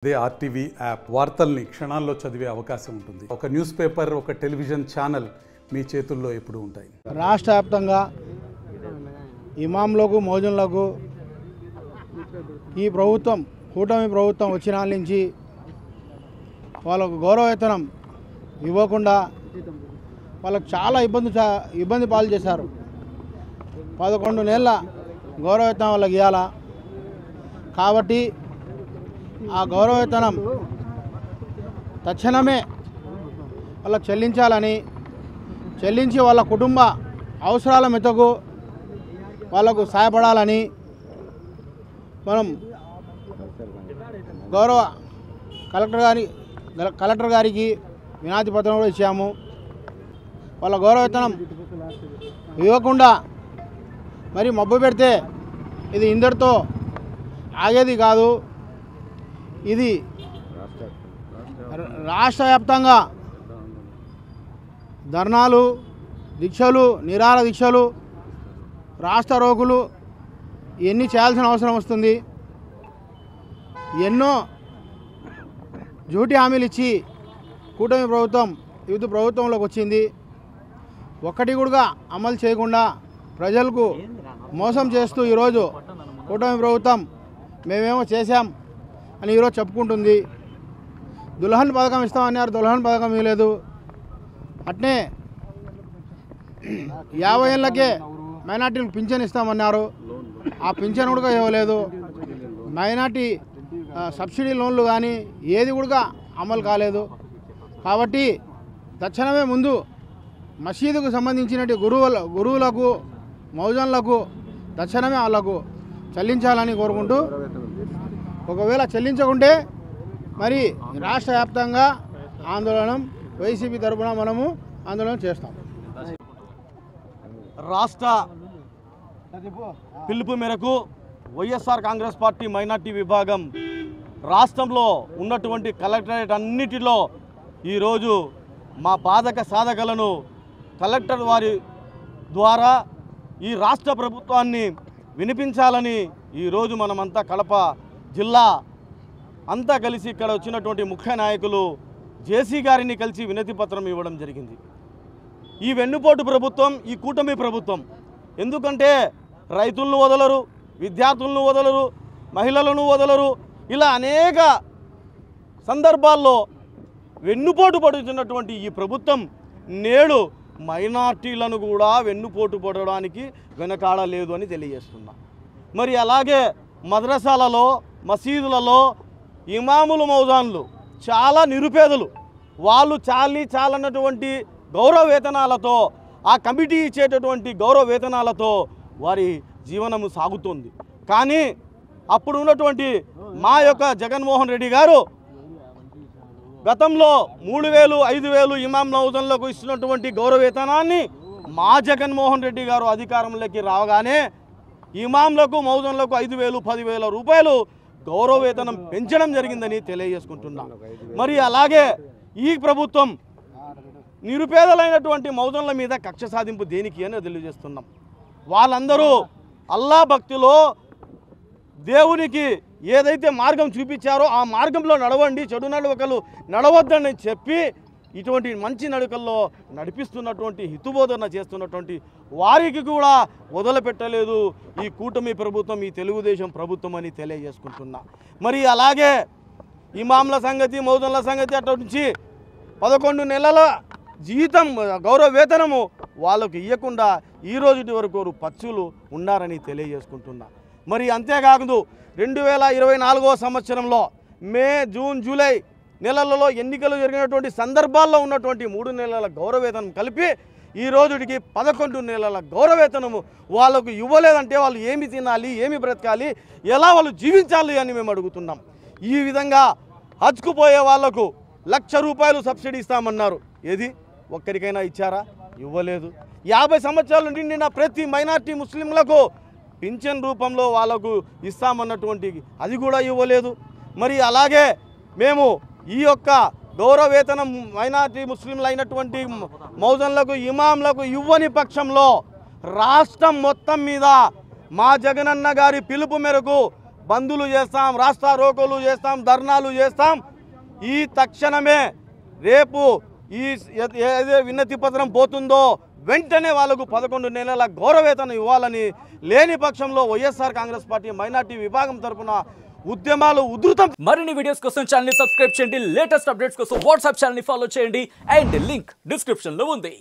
అదే RTV app వార్తల్ని క్షణాల్లో చదివే అవకాశం ఉంటుంది. ఒక న్యూస్ పేపర్, ఒక టెలివిజన్ ఛానల్ మీ చేతుల్లో ఎప్పుడూ ఉంటాయి. రాష్ట్ర వ్యాప్తంగా ఇమాంలకు మౌజన్లకు ఈ ప్రభుత్వం కూటమి ప్రభుత్వం వచ్చిన నుంచి వాళ్ళకు గౌరవవేతనం ఇవ్వకుండా వాళ్ళకు చాలా ఇబ్బంది పాలు చేశారు. 11 నెలల గౌరవవేతనం వాళ్ళకి ఇవ్వాలా. కాబట్టి ఆ గౌరవవేతనం తక్షణమే వాళ్ళకు చెల్లించి వాళ్ళ కుటుంబ అవసరాల మెతకు వాళ్ళకు సహాయపడాలని మనం గౌరవ కలెక్టర్ గారికి వినతి పత్రం కూడా ఇచ్చాము. వాళ్ళ గౌరవవేతనం ఇవ్వకుండా మరి మబ్బు పెడితే ఇది ఇందరితో ఆగేది కాదు. ఇది రాష్ట్ర వ్యాప్తంగా ధర్నాలు, దీక్షలు, నిరాహార దీక్షలు, రాష్ట్ర రోగులు ఇవన్నీ చేయాల్సిన అవసరం వస్తుంది. ఎన్నో డ్యూటీ హామీలు ఇచ్చి కూటమి ప్రభుత్వం యూత్ ప్రభుత్వంలోకి వచ్చింది. ఒక్కటి కూడా అమలు చేయకుండా ప్రజలకు మోసం చేస్తూ ఈరోజు కూటమి ప్రభుత్వం మేమేమో చేశాం అని ఈరోజు చెప్పుకుంటుంది. దుల్హన్ పథకం ఇస్తామన్నారు, దుల్హన్ పథకం ఇవ్వలేదు. అట్నే 50 ఏళ్ళకే మైనార్టీలకు పింఛన్ ఇస్తామన్నారు, ఆ పింఛన్ కూడా ఇవ్వలేదు. మైనార్టీ సబ్సిడీ లోన్లు కానీ ఏది కూడా అమలు కాలేదు. కాబట్టి తక్షణమే ముందు మసీదుకు సంబంధించిన గురువులకు మౌజన్లకు తక్షణమే వాళ్ళకు చెల్లించాలని కోరుకుంటూ, ఒకవేళ చెల్లించకుంటే మరి రాష్ట్ర వ్యాప్తంగా ఆందోళన వైసీపీ తరఫున మనము ఆందోళన చేస్తాం. రాష్ట్ర పిలుపు మేరకు వైఎస్ఆర్ కాంగ్రెస్ పార్టీ మైనార్టీ విభాగం రాష్ట్రంలో ఉన్నటువంటి కలెక్టరేట్ అన్నిటిలో ఈరోజు మా బాధక సాధకలను కలెక్టర్ వారి ద్వారా ఈ రాష్ట్ర ప్రభుత్వాన్ని వినిపించాలని ఈరోజు మనమంతా కడప జిల్లా అంతా కలిసి ఇక్కడ వచ్చినటువంటి ముఖ్య నాయకులు జేసీ గారిని కలిసి వినతి పత్రం ఇవ్వడం జరిగింది. ఈ వెన్నుపోటు ప్రభుత్వం, ఈ కూటమి ప్రభుత్వం ఎందుకంటే రైతులను వదలరు, విద్యార్థులను వదలరు, మహిళలను వదలరు. ఇలా అనేక సందర్భాల్లో వెన్నుపోటు పడుతున్నటువంటి ఈ ప్రభుత్వం నేడు మైనార్టీలను కూడా వెన్నుపోటు పడడానికి వెనకాడలేదు అని తెలియజేస్తున్నా. మరి అలాగే మద్రసాలలో, మసీదులలో ఇమాములు, మౌజాన్లు చాలా నిరుపేదలు. వాళ్ళు చాలన్నటువంటి గౌరవ వేతనాలతో, ఆ కమిటీ ఇచ్చేటటువంటి గౌరవ వేతనాలతో వారి జీవనము సాగుతుంది. కానీ అప్పుడు ఉన్నటువంటి మా యొక్క జగన్మోహన్ రెడ్డి గారు గతంలో 3000, 5000 ఇమాం మౌజన్లకు ఇస్తున్నటువంటి గౌరవ వేతనాన్ని మా జగన్మోహన్ రెడ్డి గారు అధికారంలోకి రావగానే ఇమాంలకు, మౌజన్లకు 5000, 10,000 రూపాయలు గౌరవ వేతనం పెంచడం జరిగిందని తెలియజేసుకుంటున్నాం. మరి అలాగే ఈ ప్రభుత్వం నిరుపేదలైనటువంటి మౌజన్ల మీద కక్ష సాధింపు దేనికి అని తెలియజేస్తున్నాం. వాళ్ళందరూ అల్లా భక్తిలో దేవునికి ఏదైతే మార్గం చూపించారో ఆ మార్గంలో నడవండి, చెడు నడవకలు నడవద్దని చెప్పి ఇటువంటి మంచి నడకల్లో నడిపిస్తున్నటువంటి, హితుబోధన చేస్తున్నటువంటి వారికి కూడా వదిలిపెట్టలేదు ఈ కూటమి ప్రభుత్వం, ఈ తెలుగుదేశం ప్రభుత్వం అని తెలియజేసుకుంటున్నా. మరి అలాగే ఇమాంల సంగతి, మౌజన్ల సంగతి అటు నుంచి 11 నెలల జీతం గౌరవ వేతనము వాళ్ళకు ఇవ్వకుండా ఈ రోజు వరకు పచ్చులు ఉన్నారని తెలియజేసుకుంటున్నా. మరి అంతేకాదు 2024వ సంవత్సరంలో మే, జూన్, జూలై నెలలలో ఎన్నికలు జరిగినటువంటి సందర్భాల్లో ఉన్నటువంటి 3 నెలల గౌరవవేతనం కలిపి ఈ రోజుకి 11 నెలల గౌరవవేతనము వాళ్ళకు ఇవ్వలేదంటే వాళ్ళు ఏమి తినాలి, ఏమి బ్రతకాలి, ఎలా వాళ్ళు జీవించాలి అని మేము అడుగుతున్నాం. ఈ విధంగా హజ్కు పోయే వాళ్లకు 1,00,000 రూపాయలు సబ్సిడీ ఇస్తామన్నారు. ఏది ఒక్కరికైనా ఇచ్చారా? ఇవ్వలేదు. 50 సంవత్సరాలు నిండిన ప్రతి మైనార్టీ ముస్లింలకు పింఛన్ రూపంలో వాళ్ళకు ఇస్తామన్నటువంటి అది కూడా ఇవ్వలేదు. మరి అలాగే మేము ఈ యొక్క గౌరవ వేతనం మైనార్టీ ముస్లింలు అయినటువంటి మౌజన్లకు, ఇమాంలకు ఇవ్వని పక్షంలో రాష్ట్రం మొత్తం మీద మా జగనన్న గారి పిలుపు మేరకు బందులు చేస్తాం, రాస్తా రోకోలు చేస్తాం, ధర్నాలు చేస్తాం. ఈ తక్షణమే రేపు ఈ ఏదే విన్నతి పత్రం పోతుందో వెంటనే వాళ్ళకు 11 నెలల గౌరవేతనం ఇవ్వాలని, లేని పక్షంలో వైఎస్ఆర్ కాంగ్రెస్ పార్టీ మైనార్టీ విభాగం తరఫున ఉద్యమాలు ఉధృతం. మరిన్ని వీడియోస్ కోసం ఛానల్ ని సబ్స్క్రైబ్ చేయండి, లేటెస్ట్ అప్డేట్స్ కోసం వాట్సాప్ ఛానల్ ని ఫాలో చేయండి అండ్ లింక్ డిస్క్రిప్షన్ లో ఉంది.